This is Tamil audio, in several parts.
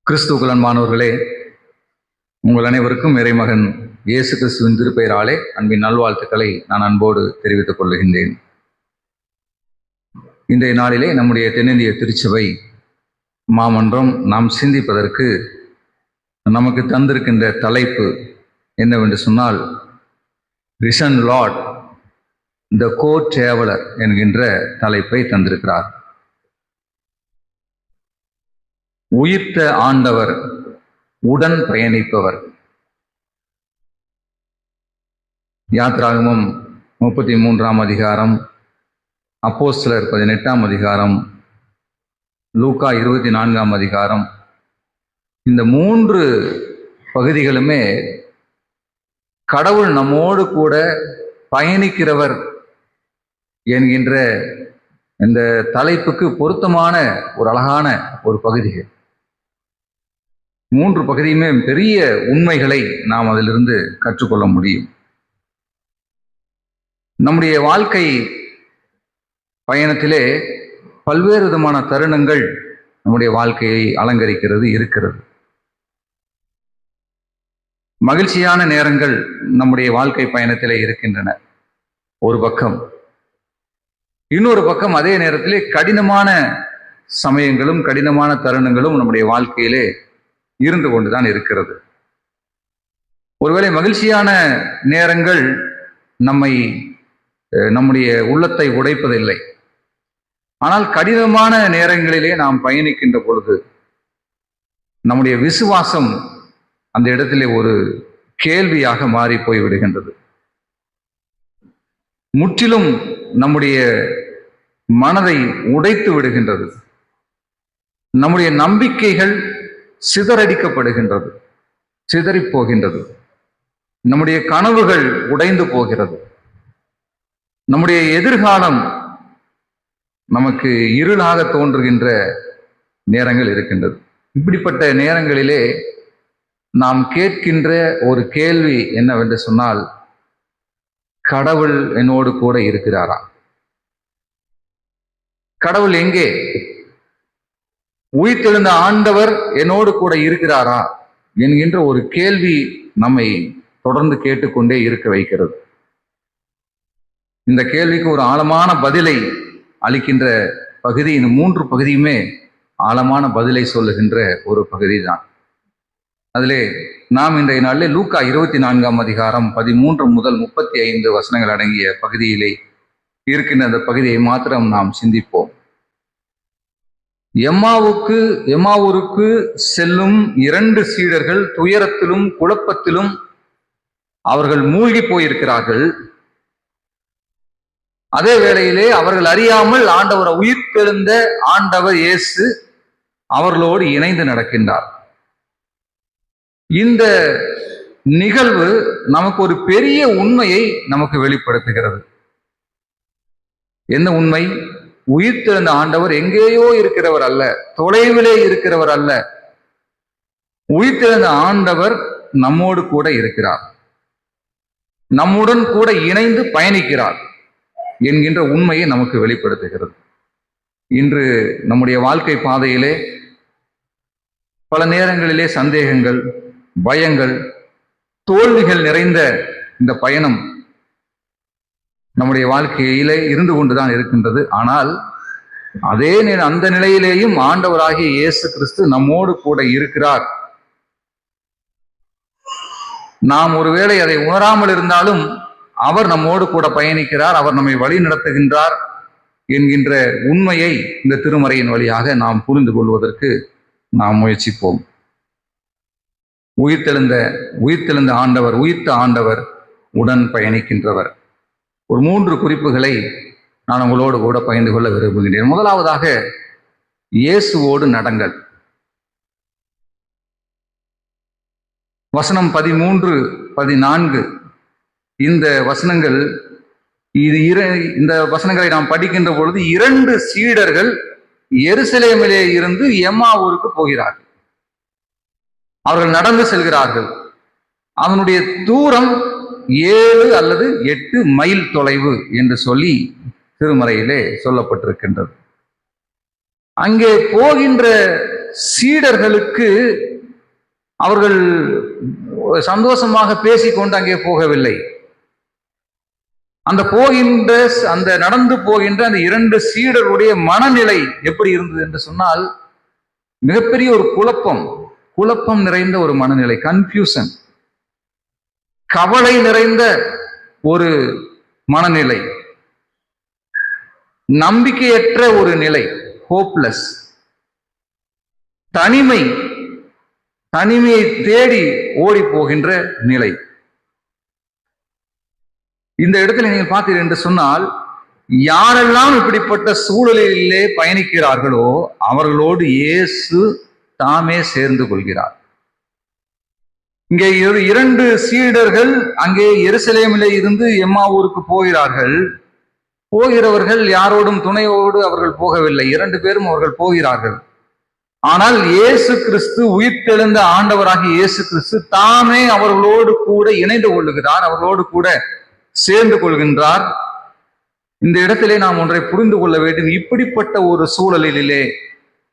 கிறிஸ்துவுக்குள் அன்பானவர்களே, உங்கள் அனைவருக்கும் இறைமகன் இயேசு கிறிஸ்துவின் திருப்பெயராலே அன்பின் நல்வாழ்த்துக்களை நான் அன்போடு தெரிவித்துக் கொள்கின்றேன். இன்றைய நாளிலே நம்முடைய தென்னிந்திய திருச்சபை மாமன்றம் நாம் சிந்திப்பதற்கு நமக்கு தந்திருக்கின்ற தலைப்பு என்னவென்று சொன்னால், ரிசன் லார்ட் த கோ டிராவலர் என்கின்ற தலைப்பை தந்திருக்கிறார். உயிர்த்த ஆண்டவர், உடன் பயணிப்பவர். யாத்ராகமம் 33ஆம் அதிகாரம், அப்போஸ்தலர் 18ஆம் அதிகாரம், லூக்கா 24ஆம் அதிகாரம், இந்த 3 பகுதிகளுமே கடவுள் நம்மோடு கூட பயணிக்கிறவர் என்கின்ற இந்த தலைப்புக்கு பொருத்தமான ஒரு அழகான ஒரு பகுதிகள். 3 பகுதியுமே பெரிய உண்மைகளை நாம் அதிலிருந்து கற்றுக்கொள்ள முடியும். நம்முடைய வாழ்க்கை பயணத்திலே பல்வேறு விதமான தருணங்கள் நம்முடைய வாழ்க்கையை அலங்கரிக்கிறது இருக்கிறது. மகிழ்ச்சியான நேரங்கள் நம்முடைய வாழ்க்கை பயணத்திலே இருக்கின்றன ஒரு பக்கம். இன்னொரு பக்கம் அதே நேரத்திலே கடினமான சமயங்களும் கடினமான தருணங்களும் நம்முடைய வாழ்க்கையிலே இருந்து கொண்டுதான் இருக்கிறது. ஒருவேளை மகிழ்ச்சியான நேரங்கள் நம்முடைய உள்ளத்தை உடைப்பதில்லை. ஆனால் கடினமான நேரங்களிலே நாம் பயணிக்கின்ற பொழுது நம்முடைய விசுவாசம் அந்த இடத்திலே ஒரு கேள்வியாக மாறி போய் விடுகின்றது. முற்றிலும் நம்முடைய மனதை உடைத்து விடுகின்றது. நம்முடைய நம்பிக்கைகள் சிதறடிக்கப்படுகின்றது, சிதறி போகின்றது. நம்முடைய கனவுகள் உடைந்து போகிறது. நம்முடைய எதிர்காலம் நமக்கு இருளாக தோன்றுகின்ற நேரங்கள் இருக்கின்றது. இப்படிப்பட்ட நேரங்களிலே நாம் கேட்கின்ற ஒரு கேள்வி என்னவென்று சொன்னால், கடவுள் என்னோடு கூட இருக்கிறாரா? கடவுள் எங்கே? உயிர்த்தெழுந்த ஆண்டவர் என்னோடு கூட இருக்கிறாரா என்கின்ற ஒரு கேள்வி நம்மை தொடர்ந்து கேட்டுக்கொண்டே இருக்க வைக்கிறது. இந்த கேள்விக்கு ஒரு ஆழமான பதிலை அளிக்கின்ற பகுதி இந்த 3 பகுதியுமே ஆழமான பதிலை சொல்லுகின்ற ஒரு பகுதி தான். அதிலே நாம் இன்றைய நாளிலே லூக்கா 24ஆம் அதிகாரம் 13 முதல் 35 வசனங்கள் அடங்கிய பகுதியிலே இருக்கின்ற அந்த பகுதியை மாத்திரம் நாம் சிந்திப்போம். எம்மாவூருக்கு செல்லும் 2 சீடர்கள் துயரத்திலும் குழப்பத்திலும் அவர்கள் மூழ்கி போயிருக்கிறார்கள். அதே வேளையிலே அவர்கள் அறியாமல் உயிர்த்தெழுந்த ஆண்டவர் இயேசு அவர்களோடு இணைந்து நடக்கின்றார். இந்த நிகழ்வு நமக்கு ஒரு பெரிய உண்மையை நமக்கு வெளிப்படுத்துகிறது. என்ன உண்மை? உயிர்த்தெழுந்த ஆண்டவர் எங்கேயோ இருக்கிறவர் அல்ல, தொலைவிலே இருக்கிறவர் அல்ல. உயிர்த்தெழுந்த ஆண்டவர் நம்மோடு கூட இருக்கிறார், நம்முடன் கூட இணைந்து பயணிக்கிறார் என்கின்ற உண்மையை நமக்கு வெளிப்படுத்துகிறது. இன்று நம்முடைய வாழ்க்கை பாதையிலே பல நேரங்களிலே சந்தேகங்கள், பயங்கள், தோல்விகள் நிறைந்த இந்த பயணம் நம்முடைய வாழ்க்கையிலே இருந்து கொண்டுதான் இருக்கின்றது. ஆனால் அந்த நிலையிலேயும் ஆண்டவராகிய இயேசு கிறிஸ்து நம்மோடு கூட இருக்கிறார். நாம் ஒருவேளை அதை உணராமல் இருந்தாலும் அவர் நம்மோடு கூட பயணிக்கிறார், அவர் நம்மை வழி நடத்துகின்றார் என்கின்ற உண்மையை இந்த திருமறையின் வழியாக நாம் புரிந்து கொள்வதற்கு நாம் முயற்சிப்போம். உயிர்த்தெழுந்த ஆண்டவர், உயிர்த்த ஆண்டவர், உடன் பயணிக்கின்றவர். ஒரு 3 குறிப்புகளை நான் உங்களோடு கூட பகிர்ந்து கொள்ள விரும்புகின்றேன். முதலாவதாக, இயேசுவோடு நடங்கள். வசனம் 13, 14 இந்த வசனங்கள், இந்த வசனங்களை நாம் படிக்கின்ற பொழுது 2 சீடர்கள் எருசலேமிலே இருந்து எம்மாவூருக்கு போகிறார்கள். அவர்கள் நடந்து செல்கிறார்கள். அவனுடைய தூரம் 7 அல்லது 8 மைல் தொலைவு என்று சொல்லி திருமறையிலே சொல்லப்பட்டிருக்கின்றது. அங்கே போகின்ற சீடர்களுக்கு அவர்கள் சந்தோஷமாக பேசிக்கொண்டு அங்கே போகவில்லை. அந்த நடந்து போகின்ற அந்த 2 சீடருடைய மனநிலை எப்படி இருந்தது என்று சொன்னால், மிகப்பெரிய ஒரு குழப்பம் நிறைந்த ஒரு மனநிலை, கன்ஃபியூஷன், கவலை நிறைந்த ஒரு மனநிலை, நம்பிக்கையற்ற ஒரு நிலை, ஹோப்லெஸ், தனிமையை தேடி ஓடி போகின்ற நிலை. இந்த இடத்துல நீங்கள் பார்த்தீர்கள் என்று சொன்னால், யாரெல்லாம் இப்படிப்பட்ட சூழலிலே பயணிக்கிறார்களோ அவர்களோடு இயேசு தாமே சேர்ந்து கொள்கிறார். இங்கே 2 சீடர்கள் அங்கே எருசலேமிலே இருந்து எம்மாவூருக்கு போகிறவர்கள் யாரோடும் துணையோடு அவர்கள் போகவில்லை. 2 பேரும் அவர்கள் போகிறார்கள். ஆனால் இயேசு கிறிஸ்து, உயிர்த்தெழுந்த ஆண்டவராகிய இயேசு கிறிஸ்து தாமே அவர்களோடு கூட இணைந்து கொள்ளுகிறார், அவர்களோடு கூட சேர்ந்து கொள்கின்றார். இந்த இடத்திலே நாம் ஒன்றை புரிந்து கொள்ள வேண்டும். இப்படிப்பட்ட ஒரு சூழலிலே,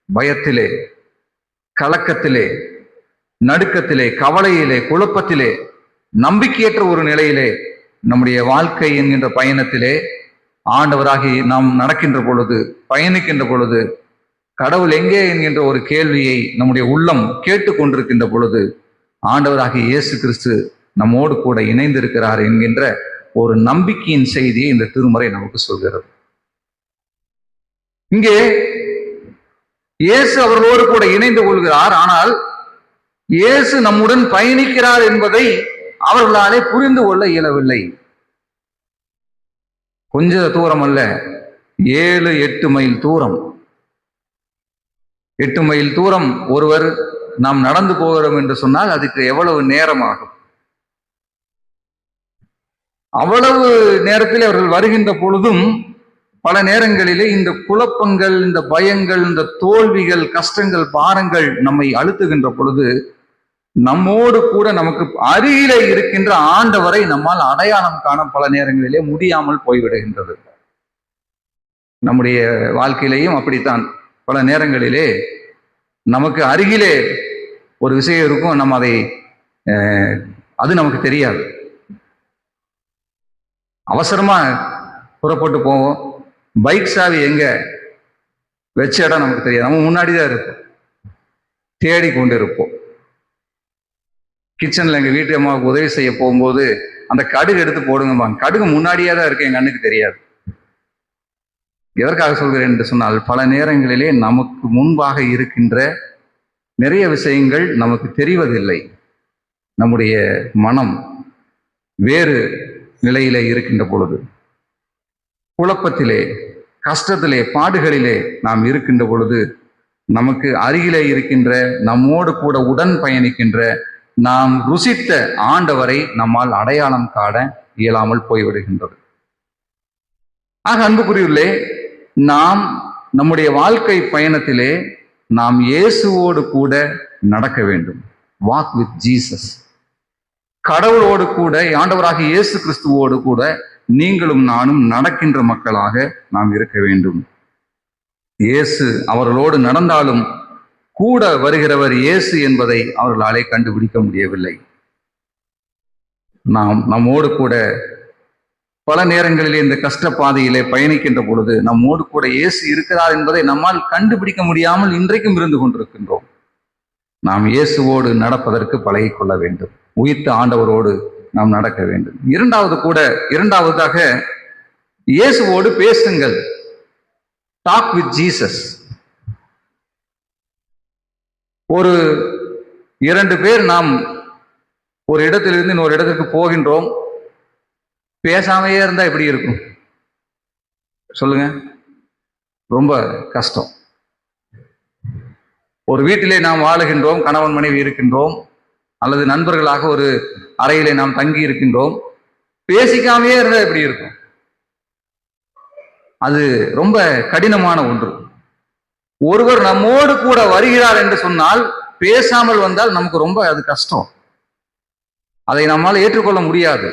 பயத்திலே, கலக்கத்திலே, நடுக்கத்திலே, கவலையிலே, குழப்பத்திலே, நம்பிக்கையற்ற ஒரு நிலையிலே நம்முடைய வாழ்க்கை என்கின்ற பயணத்திலே ஆண்டவராகி நாம் நடக்கின்ற பொழுது, பயணிக்கின்ற பொழுது, கடவுள் எங்கே என்கின்ற ஒரு கேள்வியை நம்முடைய உள்ளம் கேட்டுக்கொண்டிருக்கின்ற பொழுது, ஆண்டவராகிய இயேசு கிறிஸ்து நம்மோடு கூட இணைந்திருக்கிறார் என்கின்ற ஒரு நம்பிக்கையின் செய்தியை இந்த திருமறை நமக்கு சொல்கிறது. இங்கே இயேசு அவர்களோடு கூட இணைந்து கொள்கிறார். ஆனால் இயேசு நம்முடன் பயணிக்கிறார் என்பதை அவர்களாலே புரிந்து கொள்ள இயலவில்லை. கொஞ்ச தூரம் அல்ல, 7-8 மைல் தூரம். 8 மைல் தூரம் ஒருவர் நாம் நடந்து போகிறோம் என்று சொன்னால் அதுக்கு எவ்வளவு நேரம் ஆகும்? அவ்வளவு நேரத்தில் அவர்கள் வருகின்ற பொழுதும் பல நேரங்களிலே இந்த குழப்பங்கள், இந்த பயங்கள், இந்த தோல்விகள், கஷ்டங்கள், பாரங்கள் நம்மை அழுத்துகின்ற பொழுது நம்மோடு கூட நமக்கு அருகிலே இருக்கின்ற ஆண்டவரை நம்மால் அடையாளம் காண பல நேரங்களிலே முடியாமல் போய்விடுகின்றது. நம்முடைய வாழ்க்கையிலேயும் அப்படித்தான். பல நேரங்களிலே நமக்கு அருகிலே ஒரு விஷயம் இருக்கும், நம்ம அது நமக்கு தெரியாது. அவசரமா புறப்பட்டு போவோம், பைக் சாவி எங்க வச்ச இடம் நமக்கு தெரியாது, நம்ம முன்னாடிதான் இருப்போம், தேடி கொண்டு இருப்போம். கிச்சன்ல எங்க வீட்டு அம்மாவுக்கு உதவி செய்ய போகும்போது அந்த கடுகு எடுத்து போடுங்கம்பாங்க, கடுகு முன்னாடியே தான் இருக்கு, என் கண்ணுக்கு தெரியாது. எதற்காக சொல்கிறேன் என்று சொன்னால், பல நேரங்களிலே நமக்கு முன்பாக இருக்கின்ற நிறைய விஷயங்கள் நமக்கு தெரிவதில்லை. நம்முடைய மனம் வேறு நிலையிலே இருக்கின்ற பொழுது, குழப்பத்திலே, கஷ்டத்திலே, பாடுகளிலே நாம் இருக்கின்ற பொழுது, நமக்கு அருகிலே இருக்கின்ற, நம்மோடு கூட உடன் பயணிக்கின்ற, நாம் ருசித்த ஆண்டவரை நம்மால் அடையாளம் காண இயலாமல் போய்விடுகின்றது. ஆக அன்புக்குரியவர்களே, நாம் நம்முடைய வாழ்க்கை பயணத்திலே நாம் இயேசுவோடு கூட நடக்க வேண்டும். Walk with Jesus. கடவுளோடு கூட, ஆண்டவராகிய இயேசு கிறிஸ்துவோடு கூட நீங்களும் நானும் நடக்கின்ற மக்களாக நாம் இருக்க வேண்டும். இயேசு அவர்களோடு நடந்தாலும் கூட வருகிறவர் இயேசு என்பதை அவர்களாலே கண்டுபிடிக்க முடியவில்லை. நாம் நம்மோடு கூட பல நேரங்களிலே இந்த கஷ்ட பாதையிலே பயணிக்கின்ற பொழுது நம்மோடு கூட இயேசு இருக்கிறார் என்பதை நம்மால் கண்டுபிடிக்க முடியாமல் இன்றைக்கும் இருந்து கொண்டிருக்கின்றோம். நாம் இயேசுவோடு நடப்பதற்கு பழகிக்கொள்ள வேண்டும். உயிர்த்த ஆண்டவரோடு நாம் நடக்க வேண்டும். இரண்டாவதாக இயேசுவோடு பேசுங்கள். Talk with Jesus. ஒரு 2 பேர் நாம் ஒரு இடத்திலிருந்து இன்னொரு இடத்துக்கு போகின்றோம், பேசாமையே இருந்தா எப்படி இருக்கும் சொல்லுங்க? ரொம்ப கஷ்டம். ஒரு வீட்டிலே நாம் வாழுகின்றோம், கணவன் மனைவி இருக்கின்றோம், அல்லது நண்பர்களாக ஒரு அறையிலே நாம் தங்கி இருக்கின்றோம், பேசிக்காமையே இருந்தா எப்படி இருக்கும்? அது ரொம்ப கடினமான ஒன்று. ஒருவர் நம்மோடு கூட வருகிறார் என்று சொன்னால், பேசாமல் வந்தால் நமக்கு ரொம்ப அது கஷ்டம். அதை நம்மால் ஏற்றுக்கொள்ள முடியாது.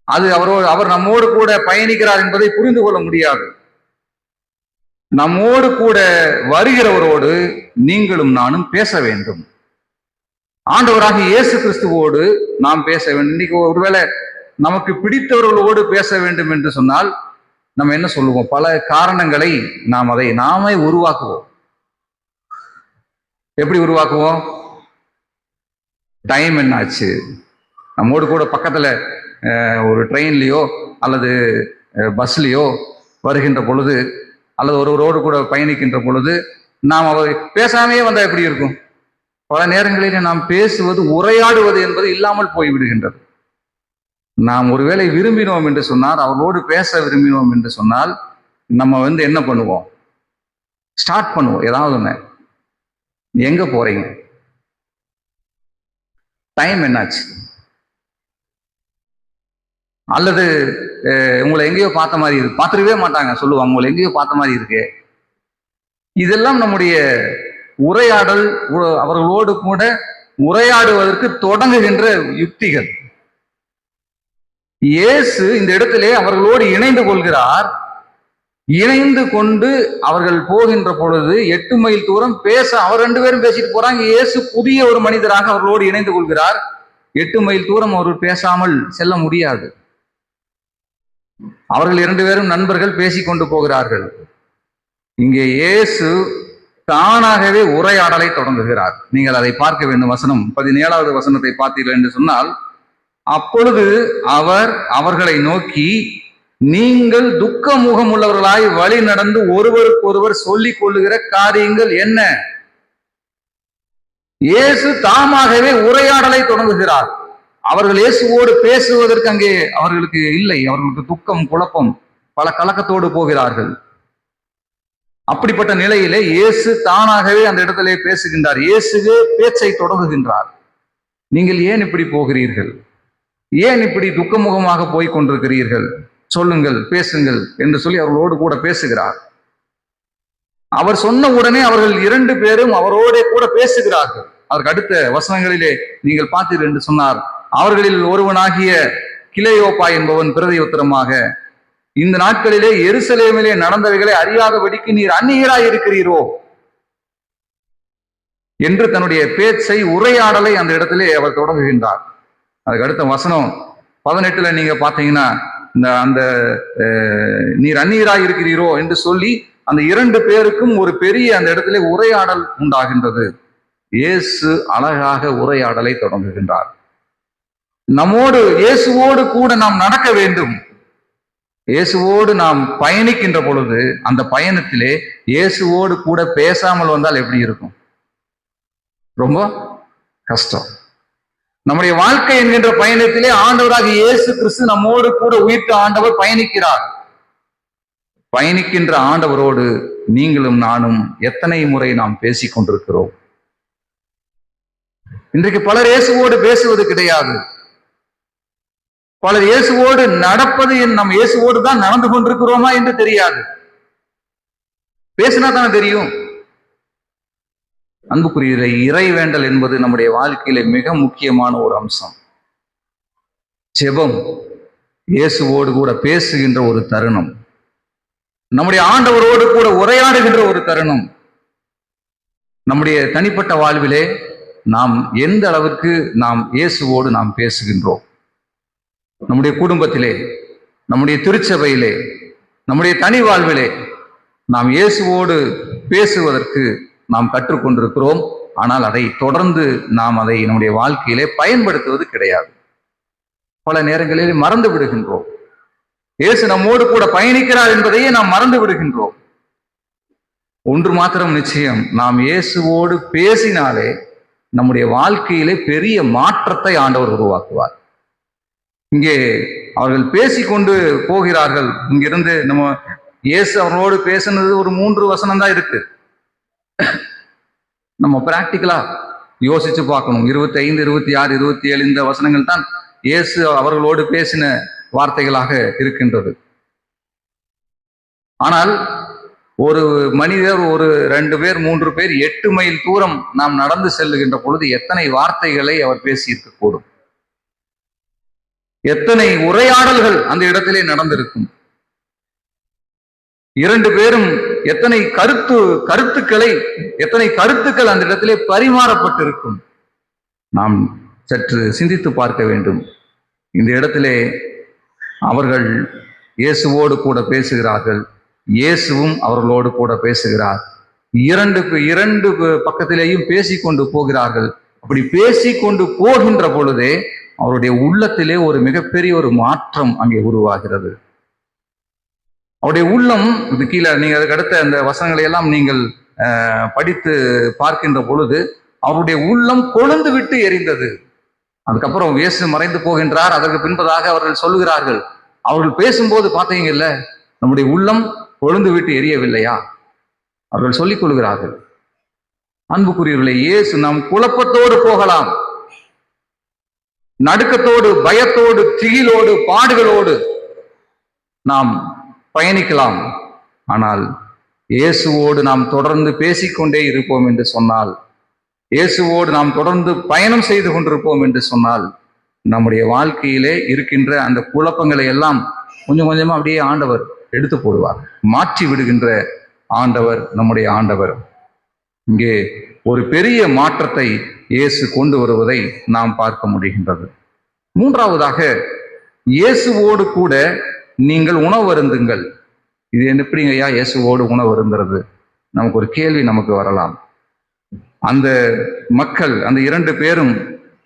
அது அவர் நம்மோடு கூட பயணிக்கிறார் என்பதை புரிந்து கொள்ள முடியாது. நம்மோடு கூட வருகிறவரோடு நீங்களும் நானும் பேச வேண்டும். ஆண்டவராக இயேசு கிறிஸ்துவோடு நாம் பேச வேண்டும். இன்னைக்கு ஒருவேளை நமக்கு பிடித்தவர்களோடு பேச வேண்டும் என்று சொன்னால் நம்ம என்ன சொல்லுவோம்? பல காரணங்களை நாம் அதை நாமே உருவாக்குவோம். எப்படி உருவாக்குவோம்? டைம் என்னாச்சு, நம்மோடு கூட பக்கத்துல ஒரு ட்ரெயின்லயோ அல்லது பஸ்லயோ வருகின்ற பொழுது அல்லது ஒருவரோடு கூட பயணிக்கின்ற பொழுது நாம் அவர் பேசாமையே வந்தா எப்படி இருக்கும்? பல நேரங்களில் நாம் பேசுவது, உரையாடுவது என்பது இல்லாமல் போய்விடுகின்றது. நாம் ஒருவேளை விரும்பினோம் என்று சொன்னால், அவர்களோடு பேச விரும்பினோம் என்று சொன்னால் நம்ம என்ன பண்ணுவோம்? ஸ்டார்ட் பண்ணுவோம். ஏதாவது ஒண்ணு, எங்க போறீங்க, டைம் என்னாச்சு, அல்லது உங்களை எங்கேயோ பார்த்த மாதிரி இருக்கு, பார்த்துருக்கவே மாட்டாங்க, சொல்லுவாங்க உங்களை எங்கேயோ பார்த்த மாதிரி இருக்கு. இதெல்லாம் நம்முடைய உரையாடல், அவர்களோடு கூட உரையாடுவதற்கு தொடங்குகின்ற யுக்திகள். இயேசு இந்த இடத்திலே அவர்களோடு இணைந்து கொள்கிறார். இணைந்து கொண்டு அவர்கள் போகின்ற பொழுது 8 மைல் தூரம் பேச, அவர் 2 பேரும் பேசிட்டு போறாங்க. இயேசு புதிய ஒரு மனிதராக அவர்களோடு இணைந்து கொள்கிறார். 8 மைல் தூரம் அவர்கள் பேசாமல் செல்ல முடியாது. அவர்கள் 2 பேரும் நண்பர்கள் பேசிக்கொண்டு போகிறார்கள். இங்கே இயேசு தானாகவே உரையாடலை தொடங்குகிறார். நீங்கள் அதை பார்க்க வேண்டும். வசனம் 17வது வசனத்தை பார்த்தீர்கள் என்று சொன்னால், அப்பொழுது அவர் அவர்களை நோக்கி, நீங்கள் துக்க முகம் உள்ளவர்களாய் வழி நடந்து ஒருவருக்கு ஒருவர் சொல்லிக் கொள்ளுகிற காரியங்கள் என்ன? இயேசு தாமாகவே உரையாடலை தொடங்குகிறார். அவர்கள் இயேசுவோடு பேசுவதற்கு அங்கே அவர்களுக்கு இல்லை. அவர்களுக்கு துக்கம், குழப்பம், பல கலக்கத்தோடு போகிறார்கள். அப்படிப்பட்ட நிலையிலே இயேசு தானாகவே அந்த இடத்திலே பேசுகின்றார். இயேசுவே பேச்சை தொடங்குகின்றார். நீங்கள் ஏன் இப்படி போகிறீர்கள்? ஏன் இப்படி துக்கமுகமாக போய் கொண்டிருக்கிறீர்கள்? சொல்லுங்கள், பேசுங்கள் என்று சொல்லி அவர்களோடு கூட பேசுகிறார். அவர் சொன்ன உடனே அவர்கள் 2 பேரும் அவரோட கூட பேசுகிறார்கள். அதற்கு அடுத்த வசனங்களிலே நீங்கள் பார்த்தீர்கள் என்று சொன்னார், அவர்களில் ஒருவனாகிய கிளையோப்பா என்பவன் பிரதியுத்தரமாக, இந்த நாட்களிலே எருசலேமிலே நடந்தவைகளை அறியாதபடிக்கு நீர் அந்நியராய் இருக்கிறீரோ என்று தன்னுடைய பேச்சை, உரையாடலை அந்த இடத்திலே அவர் தொடங்குகின்றார். அதுக்கு அடுத்த வசனம் 18ல நீங்க பாத்தீங்கன்னா, அந்த நீர் அந்நியராய் இருக்கிறீரோ என்று சொல்லி அந்த 2 பேருக்கும் ஒரு பெரிய அந்த இடத்திலே உரையாடல் உண்டாகின்றது. இயேசு அழகாக உரையாடலை தொடங்குகின்றார். நம்மோடு, இயேசுவோடு கூட நாம் நடக்க வேண்டும். இயேசுவோடு நாம் பயணிக்கின்ற பொழுது அந்த பயணத்திலே இயேசுவோடு கூட பேசாமல் வந்தால் எப்படி இருக்கும்? ரொம்ப கஷ்டம். நம்முடைய வாழ்க்கை என்கின்ற பயணத்திலே ஆண்டவராக இயேசு கிறிஸ்து நம்மோடு கூட உயிர்த்த ஆண்டவர் பயணிக்கிறார். பயணிக்கின்ற ஆண்டவரோடு நீங்களும் நானும் எத்தனை முறை நாம் பேசிக் கொண்டிருக்கிறோம்? இன்றைக்கு பலர் இயேசுவோடு பேசுவது கிடையாது. பலர் இயேசுவோடு நடப்பது, நம் இயேசுவோடு தான் நடந்து கொண்டிருக்கிறோமா என்று தெரியாது. பேசினா தானே தெரியும். அன்புக்குரிய, இறை வேண்டல் என்பது நம்முடைய வாழ்க்கையில மிக முக்கியமான ஒரு அம்சம். ஜெபம் இயேசுவோடு கூட பேசுகின்ற ஒரு தருணம், நம்முடைய ஆண்டவரோடு கூட உரையாடுகின்ற ஒரு தருணம். நம்முடைய தனிப்பட்ட வாழ்விலே நாம் எந்த அளவுக்கு நாம் இயேசுவோடு நாம் பேசுகின்றோம்? நம்முடைய குடும்பத்திலே, நம்முடைய திருச்சபையிலே, நம்முடைய தனி வாழ்விலே நாம் இயேசுவோடு பேசுவதற்கு நாம் கற்றுக்கொண்டிருக்கிறோம். ஆனால் அதை தொடர்ந்து நாம் அதை நம்முடைய வாழ்க்கையிலே பயன்படுத்துவது கிடையாது. பல நேரங்களில் மறந்து விடுகின்றோம். இயேசு நம்மோடு கூட பயணிக்கிறார் என்பதையே நாம் மறந்து விடுகின்றோம். ஒன்று மாத்திரம் நிச்சயம், நாம் இயேசுவோடு பேசினாலே நம்முடைய வாழ்க்கையிலே பெரிய மாற்றத்தை ஆண்டவர் உருவாக்குவார். இங்கே அவர்கள் பேசிக்கொண்டு போகிறார்கள். இங்கிருந்து நம்ம இயேசு அவர்களோடு பேசினது ஒரு 3 வசனம் தான் இருக்கு. நம்ம பிராக்டிக்கலா யோசிச்சு பார்க்கணும். 25, 26, 27 இந்த வசனங்கள் தான் இயேசு அவர்களோடு பேசின வார்த்தைகளாக இருக்கின்றது. ஆனால் ஒரு மனிதர், ஒரு 2 பேர், 3 பேர் 8 மைல் தூரம் நாம் நடந்து செல்லுகின்ற பொழுது எத்தனை வார்த்தைகளை அவர் பேசியிருக்க கூடும்? எத்தனை உரையாடல்கள் அந்த இடத்திலே நடந்திருக்கும்? 2 பேரும் எத்தனை கருத்துக்கள் அந்த இடத்திலே பரிமாறப்பட்டிருக்கும். நாம் சற்று சிந்தித்து பார்க்க வேண்டும். இந்த இடத்திலே அவர்கள் இயேசுவோடு கூட பேசுகிறார்கள், இயேசுவும் அவர்களோடு கூட பேசுகிறார். இரண்டு பக்கத்திலேயும் பேசிக்கொண்டு போகிறார்கள். அப்படி பேசிக்கொண்டு போகின்ற பொழுதே அவருடைய உள்ளத்திலே ஒரு மிகப்பெரிய ஒரு மாற்றம் அங்கே உருவாகிறது. அவருடைய உள்ளம், இது கீழே நீங்க அதுக்கு அடுத்த அந்த வசனங்களை எல்லாம் நீங்கள் படித்து பார்க்கின்ற பொழுது அவருடைய உள்ளம் கொழுந்து விட்டு எரிந்தது. அதுக்கப்புறம் இயேசு மறைந்து போகின்றார். அதற்கு பின்பதாக அவர்கள் சொல்லுகிறார்கள், அவர்கள் பேசும்போது பார்த்தீங்கல்ல, நம்முடைய உள்ளம் கொழுந்து விட்டு எரியவில்லையா? அவர்கள் சொல்லிக் கொள்கிறார்கள். அன்புக்குரியவர்களே, இயேசு நாம் குழப்பத்தோடு போகலாம், நடுக்கத்தோடு, பயத்தோடு, திகிலோடு, பாடுகளோடு நாம் பயணிக்கலாம். ஆனால் இயேசுவோடு நாம் தொடர்ந்து பேசிக்கொண்டே இருப்போம் என்று சொன்னால், இயேசுவோடு நாம் தொடர்ந்து பயணம் செய்து கொண்டிருப்போம் என்று சொன்னால், நம்முடைய வாழ்க்கையிலே இருக்கின்ற அந்த குழப்பங்களை எல்லாம் கொஞ்சம் கொஞ்சமா அப்படியே ஆண்டவர் எடுத்து போடுவார். மாற்றி விடுகின்ற ஆண்டவர் நம்முடைய ஆண்டவர். இங்கே ஒரு பெரிய மாற்றத்தை இயேசு கொண்டு வருவதை நாம் பார்க்க முடிகின்றது. 3ஆவதாக, இயேசுவோடு கூட நீங்கள் உணவு அருந்துங்கள். இது எப்படிங்க ஐயா இயேசுவோடு உணவு அருந்துறது? நமக்கு ஒரு கேள்வி நமக்கு வரலாம். அந்த மக்கள், அந்த 2 பேரும்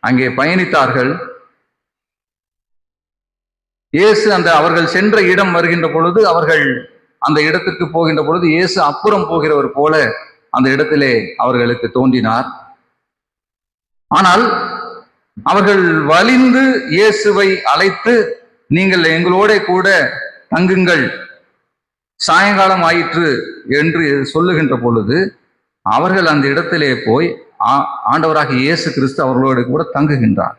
அங்கே பயணித்தார்கள். இயேசு அவர்கள் சென்ற இடம் வருகின்ற பொழுது, அவர்கள் அந்த இடத்திற்கு போகின்ற பொழுது இயேசு அப்புறம் போகிறவர் போல அந்த இடத்திலே அவர்களுக்கு தோன்றினார். ஆனால் அவர்கள் வலிந்து இயேசுவை அழைத்து, நீங்கள் எங்களோட கூட தங்குங்கள், சாயங்காலம் ஆயிற்று என்று சொல்லுகின்ற பொழுது அவர்கள் அந்த இடத்திலே போய் ஆண்டவராகிய இயேசு கிறிஸ்து அவர்களோடு கூட தங்குகின்றார்.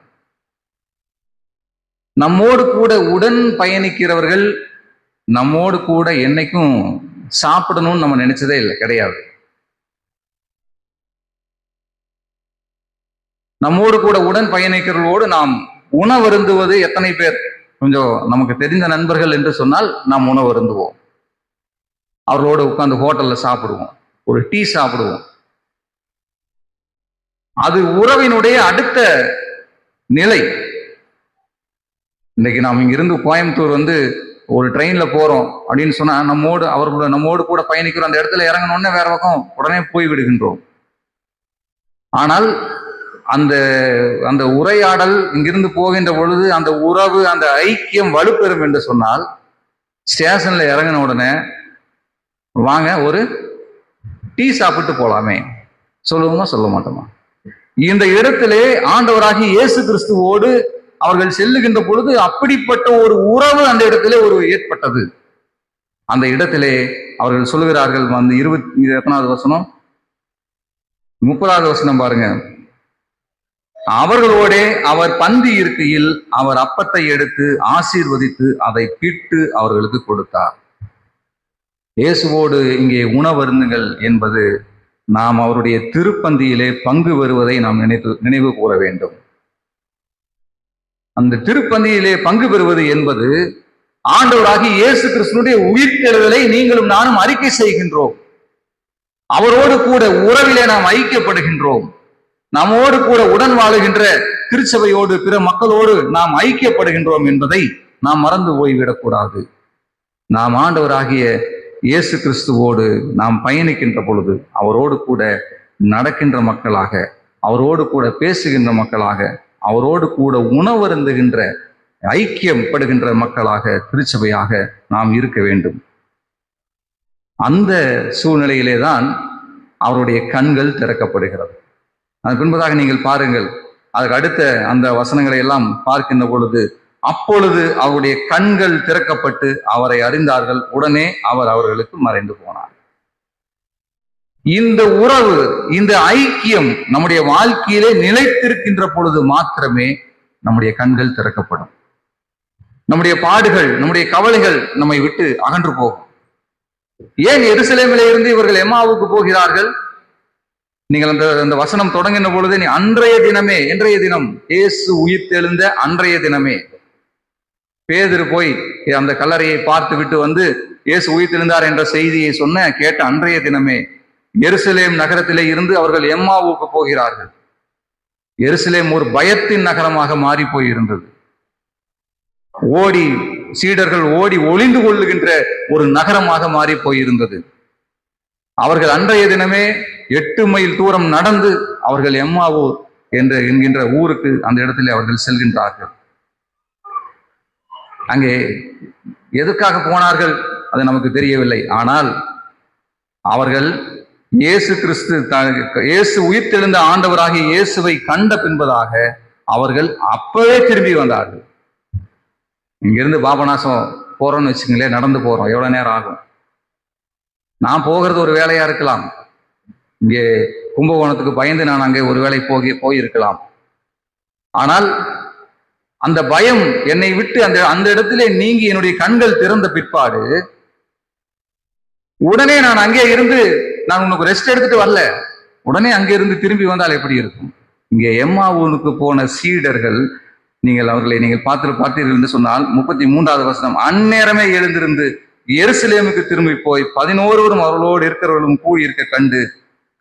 நம்மோடு கூட உடன் பயணிக்கிறவர்கள் நம்மோடு கூட என்னைக்கும் சாப்பிடணும்னு நம்ம நினைச்சதே இல்லை, கிடையாது. நம்மோடு கூட உடன் பயணிக்கிறவர்களோடு நாம் உணவருந்துவது எத்தனை பேர்? கொஞ்சம் நமக்கு தெரிந்த நண்பர்கள் என்று சொன்னால் நாம் உணவருந்துவோம், அவர்களோடு உட்கார்ந்து ஹோட்டல்ல சாப்பிடுவோம், ஒரு டீ சாப்பிடுவோம். அது உறவினுடைய அடுத்த நிலை. இன்னைக்கு நாம் இங்கிருந்து கோயம்புத்தூர் ஒரு ட்ரெயின்ல போறோம் அப்படின்னு சொன்னா, நம்மோடு கூட பயணிக்கிறோம். அந்த இடத்துல இறங்கணும்னு வேற பக்கம் உடனே போய் விடுகின்றோம். ஆனால் அந்த உரையாடல் இங்கிருந்து போகின்ற பொழுது அந்த உறவு, அந்த ஐக்கியம் வலுப்பெறும் என்று சொன்னால், ஸ்டேஷன்ல இறங்கின உடனே வாங்க ஒரு டீ சாப்பிட்டு போலாமே சொல்லுவோமா, சொல்ல மாட்டோமா? இந்த இடத்திலே ஆண்டவராகி இயேசு கிறிஸ்துவோடு அவர்கள் செல்லுகின்ற பொழுது அப்படிப்பட்ட ஒரு உறவு அந்த இடத்திலே ஏற்பட்டது. அந்த இடத்திலே அவர்கள் சொல்லுகிறார்கள், 20வது வசனம் 30வது வசனம் பாருங்க. அவர்களோடே அவர் பந்தி இருக்கையில் அவர் அப்பத்தை எடுத்து ஆசீர்வதித்து அதை பிட்டு அவர்களுக்கு கொடுத்தார். இயேசுவோடு இங்கே உணவருந்துங்கள் என்பது நாம் அவருடைய திருப்பந்தியிலே பங்கு பெறுவதை நாம் நினைவு கூற வேண்டும். அந்த திருப்பந்தியிலே பங்கு பெறுவது என்பது ஆண்டவராகி இயேசு கிறிஸ்துனுடைய உயிர்த்தெழுதலை நீங்களும் நானும் அறிக்கை செய்கின்றோம். அவரோடு கூட உறவிலே நாம் ஐக்கியப்படுகின்றோம். நம்மோடு கூட உடன் வாழுகின்ற திருச்சபையோடு, பிற மக்களோடு நாம் ஐக்கியப்படுகின்றோம் என்பதை நாம் மறந்து போய்விடக்கூடாது. நாம் ஆண்டவராகிய இயேசு கிறிஸ்துவோடு நாம் பயணிக்கின்ற பொழுது அவரோடு கூட நடக்கின்ற மக்களாக, அவரோடு கூட பேசுகின்ற மக்களாக, அவரோடு கூட உணவருந்துகின்ற ஐக்கியப்படுகின்ற மக்களாக, திருச்சபையாக நாம் இருக்க வேண்டும். அந்த சூழ்நிலையிலே தான் அவருடைய கண்கள் திறக்கப்படுகிறது. அது பின்பதாக நீங்கள் பாருங்கள், அதுக்கு அடுத்த அந்த வசனங்களை எல்லாம் பார்க்கின்ற பொழுது, அப்பொழுது அவருடைய கண்கள் திறக்கப்பட்டு அவரை அறிந்தார்கள், உடனே அவர் அவர்களுக்கு மறைந்து போனார். இந்த உறவு, இந்த ஐக்கியம் நம்முடைய வாழ்க்கையிலே நிலைத்திருக்கின்ற பொழுது மாத்திரமே நம்முடைய கண்கள் திறக்கப்படும். நம்முடைய பாடுகள், நம்முடைய கவலைகள் நம்மை விட்டு அகன்று போகும். ஏன் எருசலேமிலே இருந்து இவர்கள் எம்மாவுக்கு போகிறார்கள்? நீங்கள் அந்த வசனம் தொடங்கின பொழுது, நீ அன்றைய தினம் இயேசு உயிர்த்தெழுந்த அன்றைய தினமே பேதுரு போய் அந்த கல்லறையை பார்த்து விட்டு இயேசு உயிர்த்தெழுந்தார் என்ற செய்தியை கேட்ட அன்றைய தினமே எருசலேம் நகரத்திலே இருந்து அவர்கள் எம்மாவுக்கு போகிறார்கள். எருசலேம் ஒரு பயத்தின் நகரமாக மாறி போயிருந்தது. சீடர்கள் ஓடி ஒளிந்து கொள்ளுகின்ற ஒரு நகரமாக மாறி போயிருந்தது. அவர்கள் அன்றைய தினமே 8 மைல் தூரம் நடந்து அவர்கள் எம்மாவூர் என்கின்ற ஊருக்கு, அந்த இடத்திலே அவர்கள் செல்கின்றார்கள். அங்கே எதற்காக போனார்கள் அது நமக்கு தெரியவில்லை. ஆனால் அவர்கள் இயேசு உயிர்த்தெழுந்த ஆண்டவராகிய இயேசுவை கண்ட பின்பதாக அவர்கள் அப்பவே திரும்பி வந்தார்கள். இங்கிருந்து பாபநாசம் போறோம்னு வச்சுங்களேன், நடந்து போறோம், எவ்வளவு நேரம் ஆகும்? நான் போகிறது ஒரு வேலையா இருக்கலாம். இங்கே கும்பகோணத்துக்கு பயந்து நான் அங்கே ஒரு வேலை போயிருக்கலாம். ஆனால் அந்த பயம் என்னை விட்டு அந்த இடத்திலே நீங்கி என்னுடைய கண்கள் திறந்த பிற்பாடு உடனே நான் அங்கே இருந்து, நான் உனக்கு ரெஸ்ட் எடுத்துட்டு வரல, உடனே அங்கே இருந்து திரும்பி வந்தால் எப்படி இருக்கும்? இங்கே எம்மாவூருக்கு போன சீடர்கள், அவர்களை நீங்கள் பார்த்தீர்கள் என்று சொன்னால் 33வது வசனம், அந்நேரமே எழுந்திருந்து எருசலேமுக்கு திரும்பி போய் 11 அவர்களோடு இருக்கிறவர்களும் கூடி இருக்க கண்டு,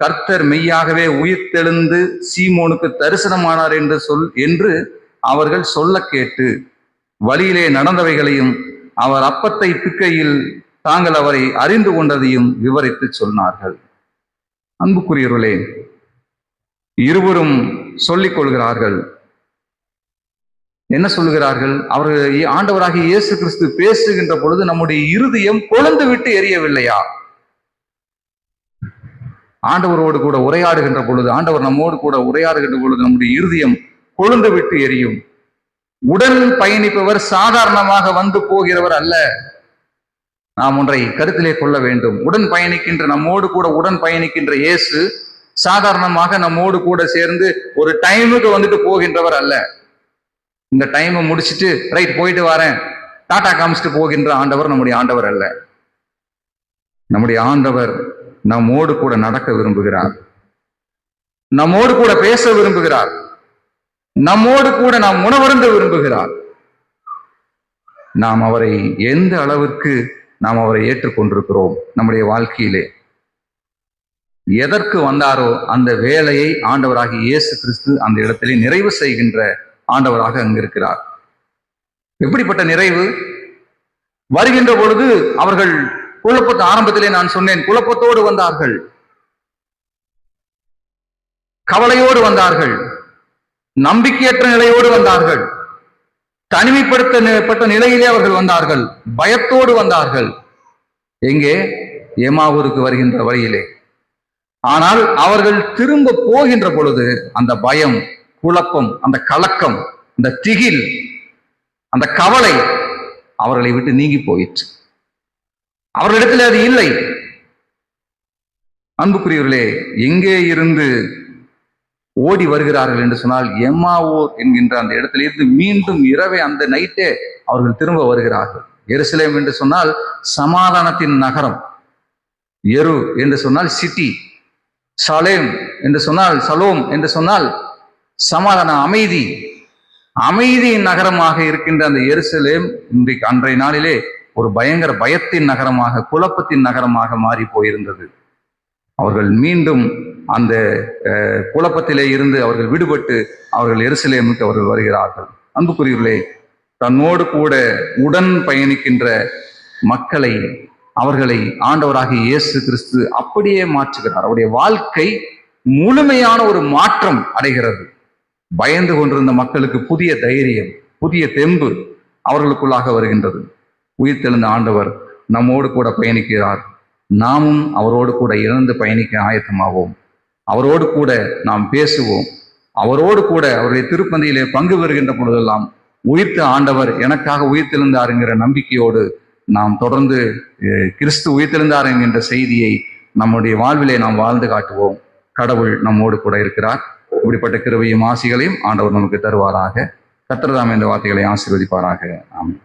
கர்த்தர் மெய்யாகவே உயிர்த்தெழுந்து சீமோனுக்கு தரிசனமானார் என்று அவர்கள் சொல்ல கேட்டு, வழியிலே நடந்தவைகளையும் அவர் அப்பத்தை பிக்கையில் தாங்கள் அவரை அறிந்து கொண்டதையும் விவரித்து சொன்னார்கள். அன்புக்குரியவர்களே, இருவரும் சொல்லிக் கொள்கிறார்கள். என்ன சொல்லுகிறார்கள்? அவர்கள் ஆண்டவராகிய இயேசு கிறிஸ்து பேசுகின்ற பொழுது நம்முடைய இருதயம் கொழுந்து விட்டு எரியவில்லையா? ஆண்டவரோடு கூட உரையாடுகின்ற பொழுது, ஆண்டவர் நம்மோடு கூட உரையாடுகின்ற பொழுது நம்முடைய இருதயம் கொழுந்து விட்டு எரியும். உடன் பயணிப்பவர் சாதாரணமாக வந்து போகிறவர் அல்ல. நாம் ஒன்றை கருத்திலே கொள்ள வேண்டும். நம்மோடு கூட உடன் பயணிக்கின்ற இயேசு சாதாரணமாக நம்மோடு கூட சேர்ந்து ஒரு டைமுக்கு வந்துட்டு போகின்றவர் அல்ல. இந்த டைமை முடிச்சுட்டு ரைட் போயிட்டு வரேன் டாடா காமிச்சிட்டு போகின்ற ஆண்டவர் நம்முடைய ஆண்டவர் அல்ல. நம்முடைய ஆண்டவர் நம்மோடு கூட நடக்க விரும்புகிறார், நம்மோடு கூட பேச விரும்புகிறார், நம்மோடு கூட நாம் உணவருந்த விரும்புகிறார். நாம் அவரை எந்த அளவிற்கு நாம் அவரை ஏற்றுக்கொண்டிருக்கிறோம்? நம்முடைய வாழ்க்கையிலே எதற்கு வந்தாரோ அந்த வேலையை ஆண்டவராகிய இயேசு கிறிஸ்து அந்த இடத்திலே நிறைவு செய்கின்ற ஆண்டவராக அங்கு இருக்கிறார். எப்படிப்பட்ட நிறைவு? வருகின்ற பொழுது அவர்கள் ஆரம்பத்திலே நான் சொன்னேன், குழப்பத்தோடு வந்தார்கள், கவலையோடு வந்தார்கள், நம்பிக்கையற்ற நிலையோடு வந்தார்கள், தனிமைப்படுத்தப்பட்ட நிலையிலே அவர்கள் வந்தார்கள், பயத்தோடு வந்தார்கள். எங்கே? எம்மாவூருக்கு வருகின்ற வழியிலே. ஆனால் அவர்கள் திரும்ப போகின்ற பொழுது அந்த பயம், குழப்பம், அந்த கலக்கம், அந்த திகில், அந்த கவலை அவர்களை விட்டு நீங்கி போயிற்று. அவர்களிடத்தில் அது இல்லை. அன்புக்குரியவர்களே, எங்கே இருந்து ஓடி வருகிறார்கள் என்று சொன்னால், எம்மாவூர் என்கின்ற அந்த இடத்திலிருந்து மீண்டும் இரவே அந்த நைட்டே அவர்கள் திரும்ப வருகிறார்கள். எருசலேம் என்று சொன்னால் சமாதானத்தின் நகரம், எரு என்று சொன்னால் சிட்டி, சலேம் என்று சொன்னால், சலோம் என்று சொன்னால் சமாதான, அமைதியின் நகரமாக இருக்கின்ற அந்த எருசலேம் இன்றைக்கு அன்றைய நாளிலே ஒரு பயங்கர பயத்தின் நகரமாக, குழப்பத்தின் நகரமாக மாறி போயிருந்தது. அவர்கள் மீண்டும் அந்த குழப்பத்திலே இருந்து அவர்கள் விடுபட்டு அவர்கள் எருசலேமுக்கு அவர்கள் வருகிறார்கள். அன்புக்குரியவர்களே, தன்னோடு கூட உடன் பயணிக்கின்ற மக்களை, அவர்களை ஆண்டவராகிய இயேசு கிறிஸ்து அப்படியே மாற்றுகிறார். அவருடைய வாழ்க்கை முழுமையான ஒரு மாற்றம் அடைகிறது. பயந்து கொண்டிருந்த மக்களுக்கு புதிய தைரியம், புதிய தெம்பு அவர்களுக்குள்ளாக வருகின்றது. உயிர்த்தெழுந்த ஆண்டவர் நம்மோடு கூட பயணிக்கிறார். நாமும் அவரோடு கூட இணைந்து பயணிக்க ஆயத்தமாவோம். அவரோடு கூட நாம் பேசுவோம். அவரோடு கூட அவருடைய திருப்பந்தியிலே பங்கு பெறுகின்ற பொழுதெல்லாம் உயிர்த்த ஆண்டவர் எனக்காக உயிர்த்தெழுந்தார் என்கிற நம்பிக்கையோடு நாம் தொடர்ந்து கிறிஸ்து உயிர்த்தெழுந்தார் என்கின்ற செய்தியை நம்முடைய வாழ்விலே நாம் வாழ்ந்து காட்டுவோம். கடவுள் நம்மோடு கூட இருக்கிறார். இப்படிப்பட்ட கிருபையும் ஆசிகளையும் ஆண்டவர் நமக்கு தருவாராக. கர்த்தர் தாமே இந்த வார்த்தைகளை ஆசீர்வதிப்பாராக. ஆமென்.